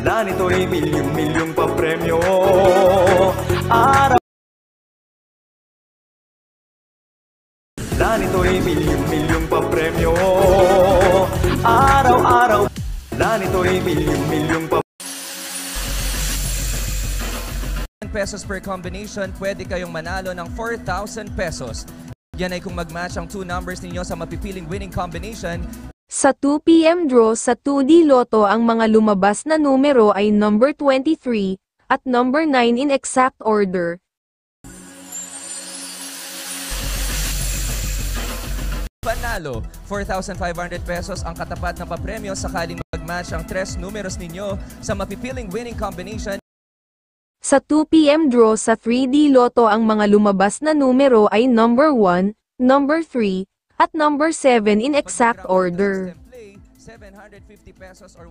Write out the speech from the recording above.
na nito'y milyong-milyong papremyo. Araw na nito'y milyong-milyong papremyo. Araw-araw na nito'y milyong-milyong papremyo. Pesos per combination, pwede kayong manalo ng 4,000 pesos. Yan ay kung mag-match ang 2 numbers ninyo sa mapipiling winning combination. Sa 2 PM draw sa 2D Lotto, ang mga lumabas na numero ay number 23 at number 9 in exact order. Panalo, 4,500 pesos ang katapat na papremyo sakaling mag-match ang 3 numeros ninyo sa mapipiling winning combination. Sa 2 PM draw sa 3D Lotto, ang mga lumabas na numero ay number 1, number 3, at number 7 in exact order. 750 pesos or